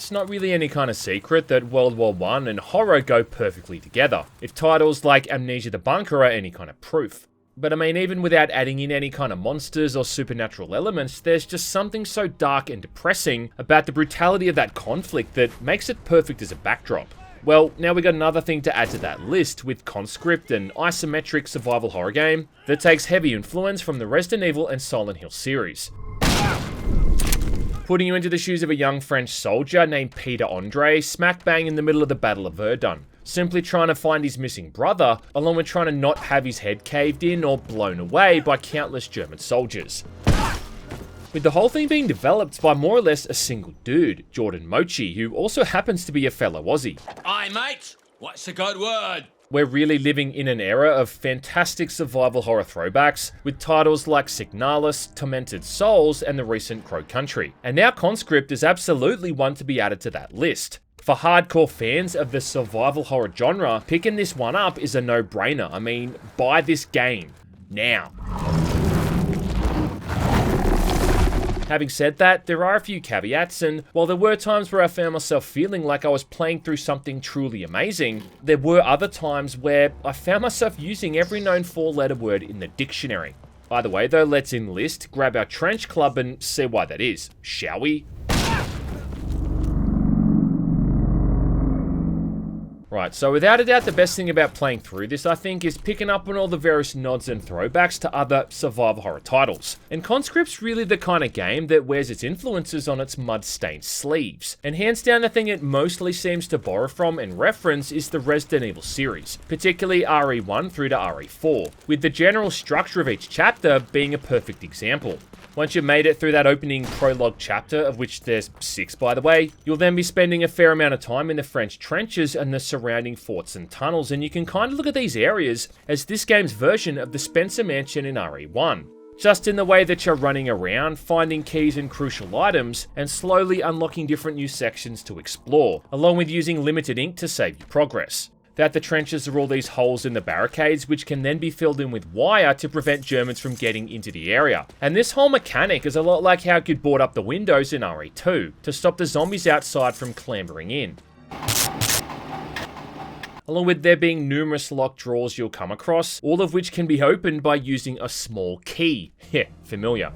it's not really any kind of secret that World War I and horror go perfectly together, if titles like Amnesia the Bunker are any kind of proof. But I mean, even without adding in any kind of monsters or supernatural elements, there's just something so dark and depressing about the brutality of that conflict that makes it perfect as a backdrop. Well, now we got another thing to add to that list with Conscript, an isometric survival horror game that takes heavy influence from the Resident Evil and Silent Hill series. Putting you into the shoes of a young French soldier named Peter Andre, smack bang in the middle of the Battle of Verdun, simply trying to find his missing brother, along with trying to not have his head caved in or blown away by countless German soldiers. With the whole thing being developed by more or less a single dude, Jordan Mochi, who also happens to be a fellow Aussie. Aye mate, what's a good word? We're really living in an era of fantastic survival horror throwbacks, with titles like Signalis, Tormented Souls, and the recent Crow Country. And now Conscript is absolutely one to be added to that list. For hardcore fans of the survival horror genre, picking this one up is a no-brainer. I mean, buy this game. Now. Having said that, there are a few caveats, and while there were times where I found myself feeling like I was playing through something truly amazing, there were other times where I found myself using every known four-letter word in the dictionary. Either way though, let's enlist, grab our trench club and see why that is, shall we? Right, so without a doubt the best thing about playing through this, I think, is picking up on all the various nods and throwbacks to other survival horror titles. And Conscript's really the kind of game that wears its influences on its mud-stained sleeves. And hands down the thing it mostly seems to borrow from and reference is the Resident Evil series, particularly RE1 through to RE4, with the general structure of each chapter being a perfect example. Once you've made it through that opening prologue chapter, of which there's 6 by the way, you'll then be spending a fair amount of time in the French trenches and the surrounding forts and tunnels, and you can kind of look at these areas as this game's version of the Spencer Mansion in RE1. Just in the way that you're running around, finding keys and crucial items, and slowly unlocking different new sections to explore, along with using limited ink to save you progress. That the trenches are all these holes in the barricades, which can then be filled in with wire to prevent Germans from getting into the area. And this whole mechanic is a lot like how you could board up the windows in RE2 to stop the zombies outside from clambering in. Along with there being numerous locked drawers you'll come across, all of which can be opened by using a small key. Yeah, familiar.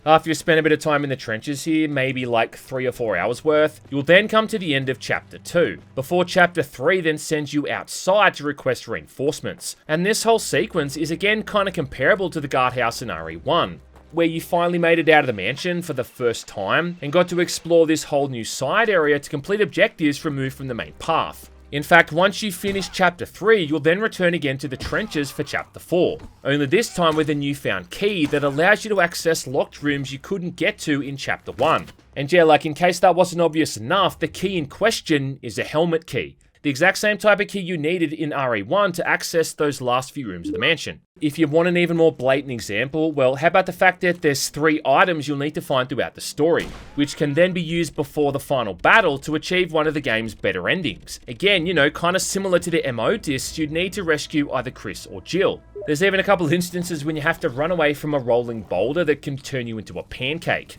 After you spend a bit of time in the trenches here, maybe like 3 or 4 hours worth, you'll then come to the end of Chapter 2, before Chapter 3 then sends you outside to request reinforcements. And this whole sequence is again kind of comparable to the guardhouse in RE1, where you finally made it out of the mansion for the first time, and got to explore this whole new side area to complete objectives removed from the main path. In fact, once you finish Chapter 3, you'll then return again to the trenches for Chapter 4, only this time with a newfound key that allows you to access locked rooms you couldn't get to in Chapter 1. And yeah, like in case that wasn't obvious enough, the key in question is a helmet key. The exact same type of key you needed in RE1 to access those last few rooms of the mansion. If you want an even more blatant example, well, how about the fact that there's 3 items you'll need to find throughout the story, which can then be used before the final battle to achieve one of the game's better endings. Again, you know, kind of similar to the MO discs, you'd need to rescue either Chris or Jill. There's even a couple of instances when you have to run away from a rolling boulder that can turn you into a pancake.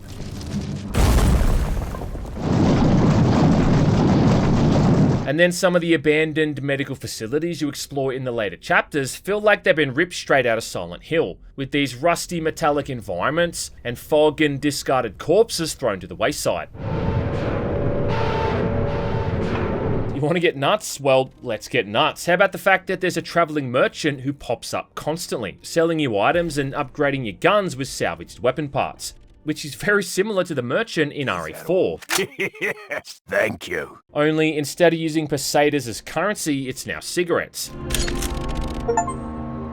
And then some of the abandoned medical facilities you explore in the later chapters feel like they've been ripped straight out of Silent Hill, with these rusty metallic environments and fog and discarded corpses thrown to the wayside. You want to get nuts? Well, let's get nuts. How about the fact that there's a traveling merchant who pops up constantly, selling you items and upgrading your guns with salvaged weapon parts, which is very similar to the merchant in RE4. Yes, thank you. Only instead of using pesetas as currency, it's now cigarettes.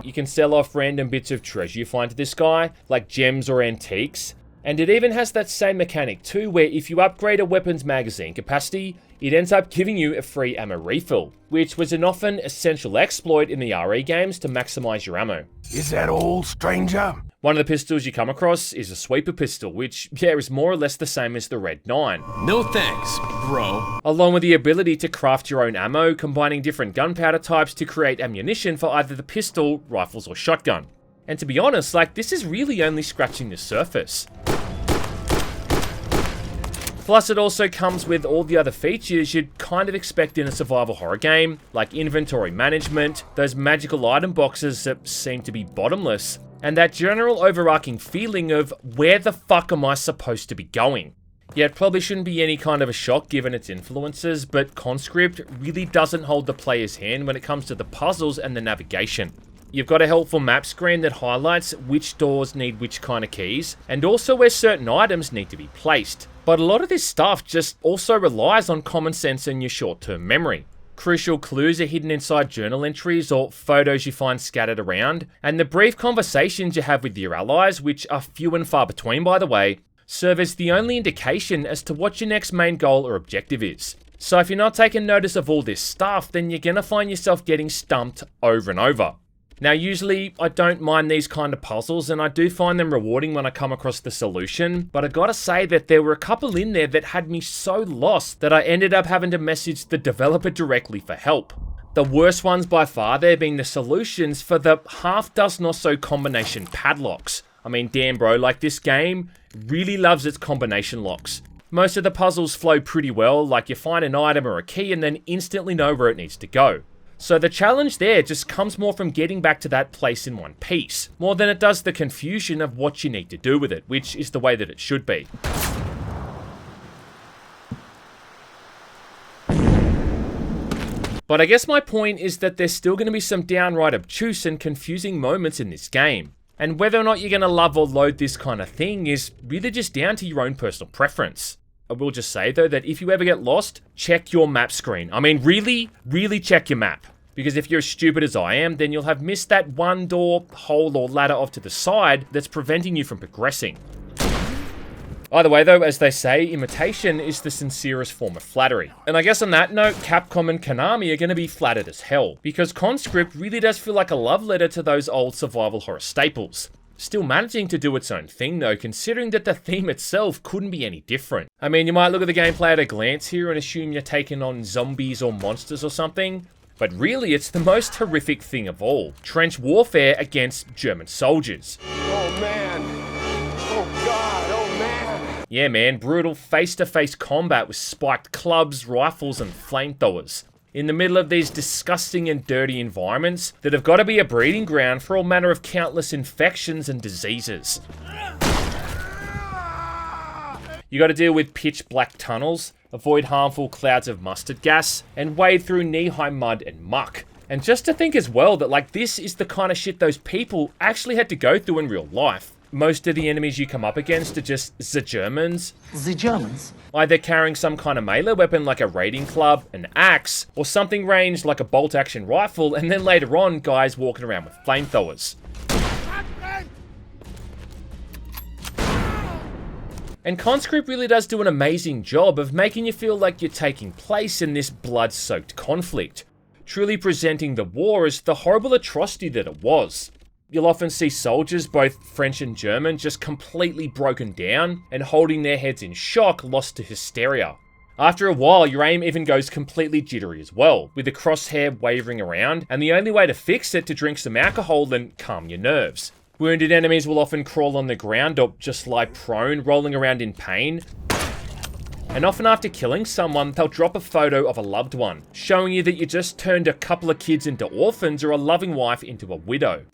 You can sell off random bits of treasure you find to this guy, like gems or antiques. And it even has that same mechanic too, where if you upgrade a weapon's magazine capacity, it ends up giving you a free ammo refill, which was an often essential exploit in the RE games to maximize your ammo. Is that all, stranger? One of the pistols you come across is a sweeper pistol, which, yeah, is more or less the same as the Red 9. No thanks, bro. Along with the ability to craft your own ammo, combining different gunpowder types to create ammunition for either the pistol, rifles, or shotgun. And to be honest, like, this is really only scratching the surface. Plus, it also comes with all the other features you'd kind of expect in a survival horror game, like inventory management, those magical item boxes that seem to be bottomless, and that general overarching feeling of where the fuck am I supposed to be going? Yeah, it probably shouldn't be any kind of a shock given its influences, but Conscript really doesn't hold the player's hand when it comes to the puzzles and the navigation. You've got a helpful map screen that highlights which doors need which kind of keys, and also where certain items need to be placed. But a lot of this stuff just also relies on common sense and your short-term memory. Crucial clues are hidden inside journal entries or photos you find scattered around, and the brief conversations you have with your allies, which are few and far between by the way, serve as the only indication as to what your next main goal or objective is. So if you're not taking notice of all this stuff, then you're gonna find yourself getting stumped over and over. Now usually I don't mind these kind of puzzles and I do find them rewarding when I come across the solution, but I gotta say that there were a couple in there that had me so lost that I ended up having to message the developer directly for help. The worst ones by far there being the solutions for the half dozen or so combination padlocks. I mean, damn bro, like this game really loves its combination locks. Most of the puzzles flow pretty well, like you find an item or a key and then instantly know where it needs to go. So the challenge there just comes more from getting back to that place in one piece, more than it does the confusion of what you need to do with it, which is the way that it should be. But I guess my point is that there's still going to be some downright obtuse and confusing moments in this game. And whether or not you're going to love or loathe this kind of thing is really just down to your own personal preference. I will just say though that if you ever get lost, check your map screen. I mean really check your map. Because if you're as stupid as I am, then you'll have missed that one door, hole or ladder off to the side that's preventing you from progressing. Either way though, as they say, imitation is the sincerest form of flattery. And I guess on that note, Capcom and Konami are going to be flattered as hell, because Conscript really does feel like a love letter to those old survival horror staples. Still managing to do its own thing though, considering that the theme itself couldn't be any different. I mean, you might look at the gameplay at a glance here and assume you're taking on zombies or monsters or something, but really it's the most horrific thing of all. Trench warfare against German soldiers. Oh man! Oh god! Oh man! Yeah man, brutal face-to-face combat with spiked clubs, rifles and flamethrowers. In the middle of these disgusting and dirty environments that have got to be a breeding ground for all manner of countless infections and diseases. You got to deal with pitch black tunnels, avoid harmful clouds of mustard gas, and wade through knee-high mud and muck. And just to think as well that like this is the kind of shit those people actually had to go through in real life. Most of the enemies you come up against are just the Germans. The Germans? Either carrying some kind of melee weapon like a raiding club, an axe, or something ranged like a bolt-action rifle, and then later on, guys walking around with flamethrowers. And Conscript really does do an amazing job of making you feel like you're taking place in this blood-soaked conflict, truly presenting the war as the horrible atrocity that it was. You'll often see soldiers, both French and German, just completely broken down and holding their heads in shock, lost to hysteria. After a while, your aim even goes completely jittery as well, with the crosshair wavering around, and the only way to fix it to drink some alcohol and calm your nerves. Wounded enemies will often crawl on the ground or just lie prone, rolling around in pain. And often after killing someone, they'll drop a photo of a loved one, showing you that you just turned a couple of kids into orphans or a loving wife into a widow.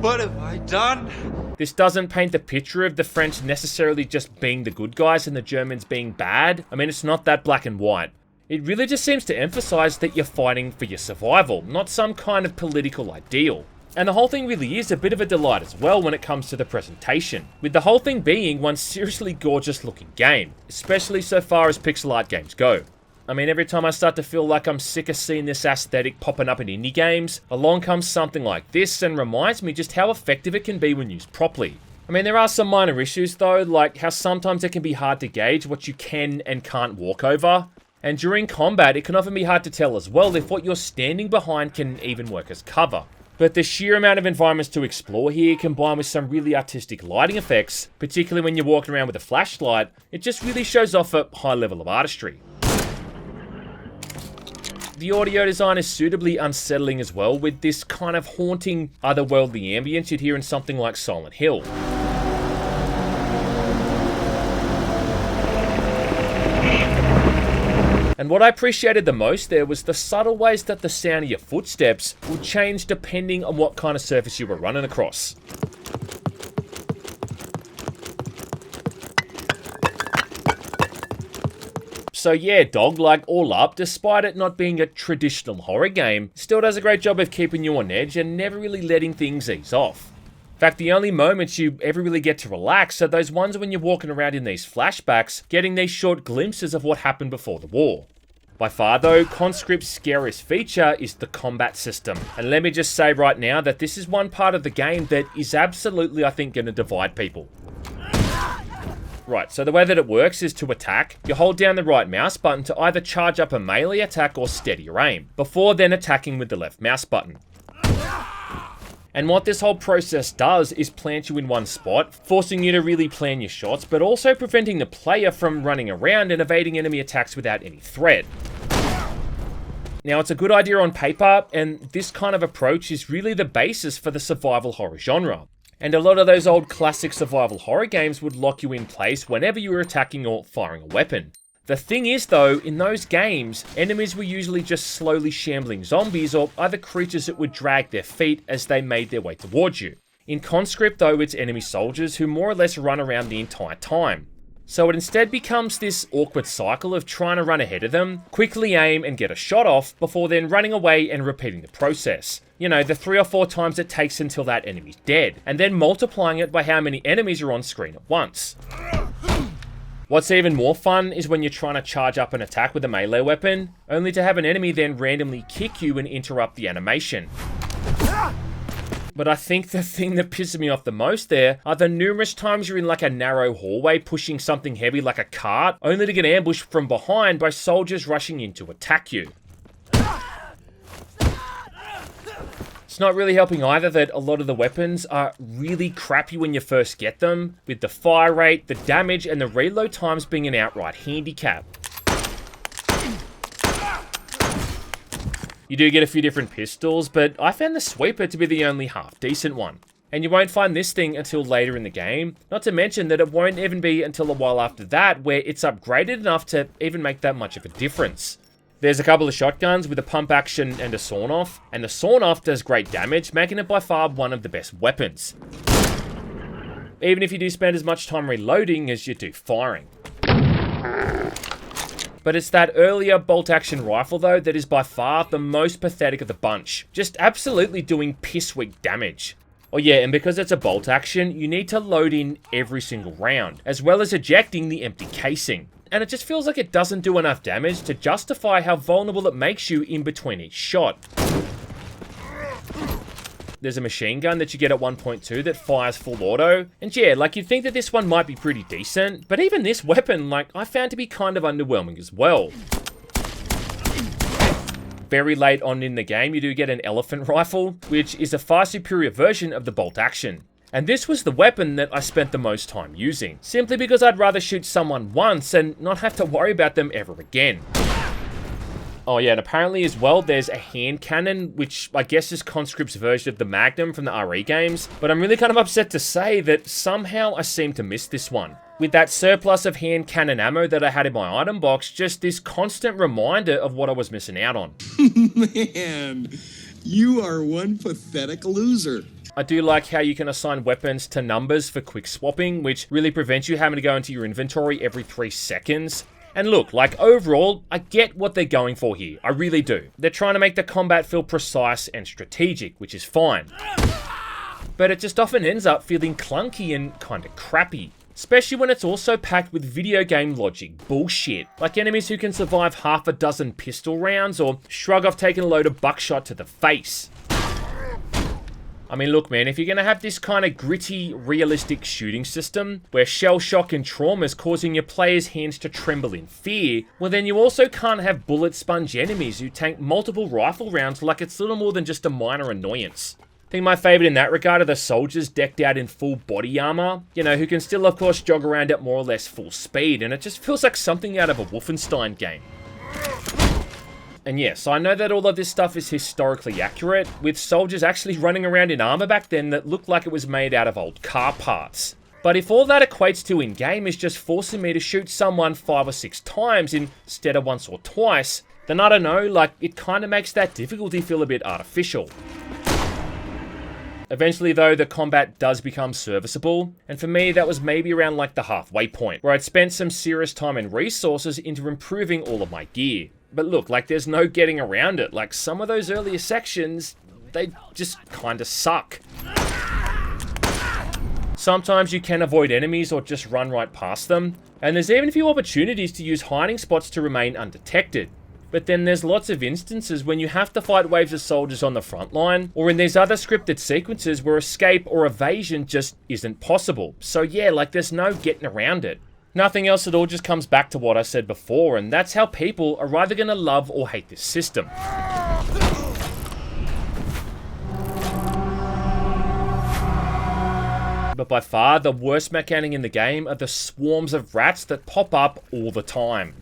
What have I done? This doesn't paint the picture of the French necessarily just being the good guys and the Germans being bad. I mean, it's not that black and white. It really just seems to emphasize that you're fighting for your survival, not some kind of political ideal. And the whole thing really is a bit of a delight as well when it comes to the presentation, with the whole thing being one seriously gorgeous looking game, especially so far as pixel art games go. I mean, every time I start to feel like I'm sick of seeing this aesthetic popping up in indie games, along comes something like this and reminds me just how effective it can be when used properly. I mean, there are some minor issues though, like how sometimes it can be hard to gauge what you can and can't walk over. And during combat, it can often be hard to tell as well if what you're standing behind can even work as cover. But the sheer amount of environments to explore here, combined with some really artistic lighting effects, particularly when you're walking around with a flashlight, it just really shows off a high level of artistry. The audio design is suitably unsettling as well, with this kind of haunting, otherworldly ambience you'd hear in something like Silent Hill. And what I appreciated the most there was the subtle ways that the sound of your footsteps would change depending on what kind of surface you were running across. So yeah, dog, like all up, despite it not being a traditional horror game, still does a great job of keeping you on edge and never really letting things ease off. In fact, the only moments you ever really get to relax are those ones when you're walking around in these flashbacks, getting these short glimpses of what happened before the war. By far though, Conscript's scariest feature is the combat system. And let me just say right now that this is one part of the game that is absolutely, I think, going to divide people. Right, so the way that it works is to attack, you hold down the right mouse button to either charge up a melee attack or steady your aim, before then attacking with the left mouse button. And what this whole process does is plant you in one spot, forcing you to really plan your shots, but also preventing the player from running around and evading enemy attacks without any threat. Now, it's a good idea on paper, and this kind of approach is really the basis for the survival horror genre. And a lot of those old classic survival horror games would lock you in place whenever you were attacking or firing a weapon. The thing is though, in those games, enemies were usually just slowly shambling zombies or other creatures that would drag their feet as they made their way towards you. In Conscript though, it's enemy soldiers who more or less run around the entire time. So it instead becomes this awkward cycle of trying to run ahead of them, quickly aim and get a shot off, before then running away and repeating the process. You know, the 3 or 4 times it takes until that enemy's dead, and then multiplying it by how many enemies are on screen at once. What's even more fun is when you're trying to charge up an attack with a melee weapon, only to have an enemy then randomly kick you and interrupt the animation. But I think the thing that pisses me off the most there are the numerous times you're in like a narrow hallway pushing something heavy like a cart, only to get ambushed from behind by soldiers rushing in to attack you. It's not really helping either that a lot of the weapons are really crappy when you first get them, with the fire rate, the damage, and the reload times being an outright handicap. You do get a few different pistols, but I found the sweeper to be the only half decent one. And you won't find this thing until later in the game, not to mention that it won't even be until a while after that where it's upgraded enough to even make that much of a difference. There's a couple of shotguns with a pump action and a sawn-off, and the sawn-off does great damage, making it by far one of the best weapons. Even if you do spend as much time reloading as you do firing. But it's that earlier bolt-action rifle though that is by far the most pathetic of the bunch, just absolutely doing piss-weak damage. Oh yeah, and because it's a bolt action, you need to load in every single round, as well as ejecting the empty casing. And it just feels like it doesn't do enough damage to justify how vulnerable it makes you in between each shot. There's a machine gun that you get at 1.2 that fires full auto, and yeah, like you'd think that this one might be pretty decent, but even this weapon, like, I found to be kind of underwhelming as well. Very late on in the game, you do get an elephant rifle, which is a far superior version of the bolt action. And this was the weapon that I spent the most time using, simply because I'd rather shoot someone once and not have to worry about them ever again. Oh yeah, and apparently as well, there's a hand cannon, which I guess is Conscript's version of the Magnum from the RE games, but I'm really kind of upset to say that somehow I seem to miss this one. With that surplus of hand cannon ammo that I had in my item box, just this constant reminder of what I was missing out on. Man, you are one pathetic loser. I do like how you can assign weapons to numbers for quick swapping, which really prevents you having to go into your inventory every 3 seconds. And look, like overall, I get what they're going for here. I really do. They're trying to make the combat feel precise and strategic, which is fine. But it just often ends up feeling clunky and kind of crappy. Especially when it's also packed with video game logic bullshit, like enemies who can survive half a dozen pistol rounds or shrug off taking a load of buckshot to the face. I mean, look, man, if you're going to have this kind of gritty, realistic shooting system, where shell shock and trauma is causing your players' hands to tremble in fear, well then you also can't have bullet sponge enemies who tank multiple rifle rounds like it's little more than just a minor annoyance. I think my favourite in that regard are the soldiers decked out in full body armour, you know, who can still of course jog around at more or less full speed, and it just feels like something out of a Wolfenstein game. And yes, I know that all of this stuff is historically accurate, with soldiers actually running around in armor back then that looked like it was made out of old car parts. But if all that equates to in-game is just forcing me to shoot someone 5 or 6 times instead of once or twice, then I don't know, like, it kind of makes that difficulty feel a bit artificial. Eventually though, the combat does become serviceable, and for me that was maybe around like the halfway point, where I'd spent some serious time and resources into improving all of my gear. But look, like, there's no getting around it. Like, some of those earlier sections, they just kinda suck. Sometimes you can avoid enemies or just run right past them, and there's even a few opportunities to use hiding spots to remain undetected. But then there's lots of instances when you have to fight waves of soldiers on the front line, or in these other scripted sequences where escape or evasion just isn't possible. So yeah, like, there's no getting around it. Nothing else at all, just comes back to what I said before, and that's how people are either gonna love or hate this system. But by far, the worst mechanic in the game are the swarms of rats that pop up all the time.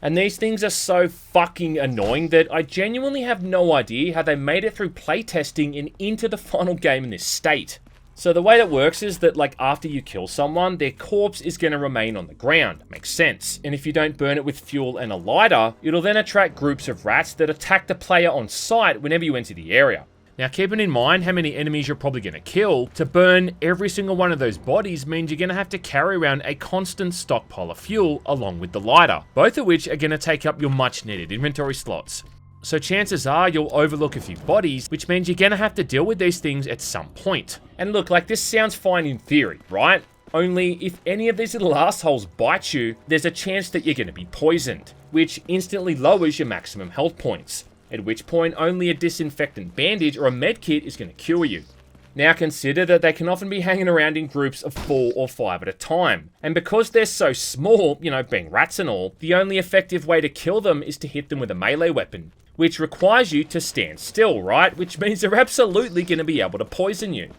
And these things are so fucking annoying that I genuinely have no idea how they made it through playtesting and into the final game in this state. So the way that works is that, like, after you kill someone, their corpse is going to remain on the ground. Makes sense. And if you don't burn it with fuel and a lighter, it'll then attract groups of rats that attack the player on sight whenever you enter the area. Now, keeping in mind how many enemies you're probably going to kill, to burn every single one of those bodies means you're going to have to carry around a constant stockpile of fuel along with the lighter, both of which are going to take up your much needed inventory slots. So chances are you'll overlook a few bodies, which means you're going to have to deal with these things at some point. And look, like, this sounds fine in theory, right? Only if any of these little assholes bite you, there's a chance that you're going to be poisoned, which instantly lowers your maximum health points. At which point only a disinfectant bandage or a medkit is going to cure you. Now consider that they can often be hanging around in groups of 4 or 5 at a time, and because they're so small, you know, being rats and all, the only effective way to kill them is to hit them with a melee weapon, which requires you to stand still, right? Which means they're absolutely going to be able to poison you.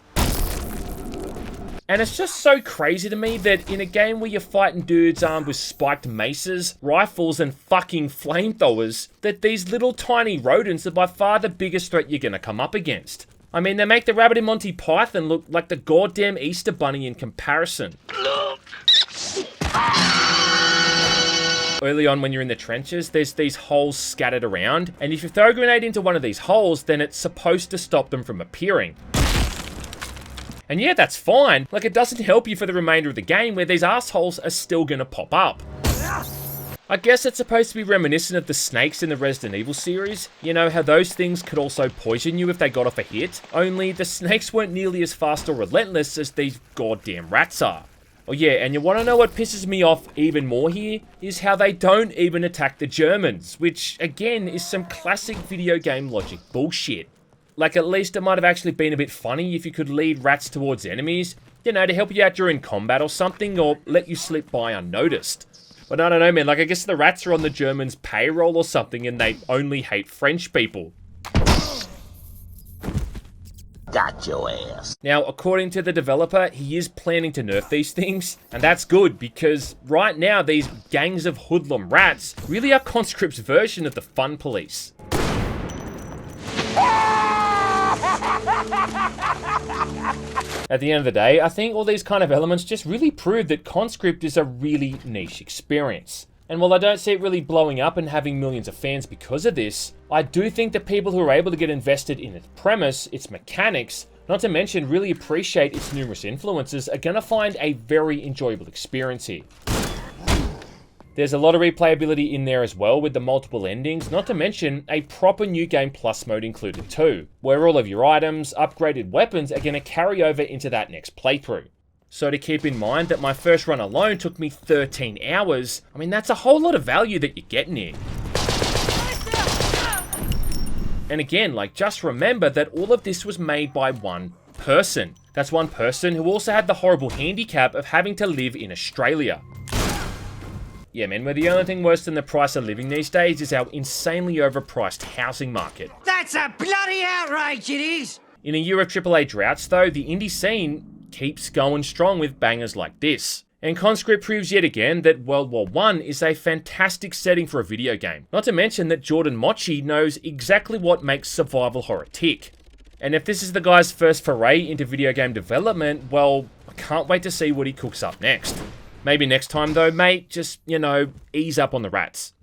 And it's just so crazy to me that in a game where you're fighting dudes armed with spiked maces, rifles, and fucking flamethrowers, that these little tiny rodents are by far the biggest threat you're gonna come up against. I mean, they make the rabbit in Monty Python look like the goddamn Easter Bunny in comparison. Early on when you're in the trenches, there's these holes scattered around, and if you throw a grenade into one of these holes, then it's supposed to stop them from appearing. And yeah, that's fine. Like, it doesn't help you for the remainder of the game where these assholes are still gonna pop up. I guess it's supposed to be reminiscent of the snakes in the Resident Evil series. You know, how those things could also poison you if they got off a hit. Only the snakes weren't nearly as fast or relentless as these goddamn rats are. Oh yeah, and you wanna know what pisses me off even more here? Is how they don't even attack the Germans, which again is some classic video game logic bullshit. Like, at least it might have actually been a bit funny if you could lead rats towards enemies, you know, to help you out during combat or something, or let you slip by unnoticed. But I don't know, man, like, I guess the rats are on the Germans' payroll or something and they only hate French people. Got your ass. Now, according to the developer, he is planning to nerf these things, and that's good because right now these gangs of hoodlum rats really are Conscript's version of the fun police. At the end of the day, I think all these kind of elements just really prove that Conscript is a really niche experience. And while I don't see it really blowing up and having millions of fans because of this, I do think that people who are able to get invested in its premise, its mechanics, not to mention really appreciate its numerous influences, are gonna find a very enjoyable experience here. There's a lot of replayability in there as well with the multiple endings, not to mention a proper New Game Plus mode included too, where all of your items, upgraded weapons are going to carry over into that next playthrough. So to keep in mind that my first run alone took me 13 hours, I mean that's a whole lot of value that you're getting here. And again, like, just remember that all of this was made by one person. That's one person who also had the horrible handicap of having to live in Australia. Yeah, man, where the only thing worse than the price of living these days is our insanely overpriced housing market. That's a bloody outrage, it is! In a year of AAA droughts, though, the indie scene keeps going strong with bangers like this. And Conscript proves yet again that World War I is a fantastic setting for a video game. Not to mention that Jordan Mochi knows exactly what makes survival horror tick. And if this is the guy's first foray into video game development, well, I can't wait to see what he cooks up next. Maybe next time though, mate, just, you know, ease up on the rats.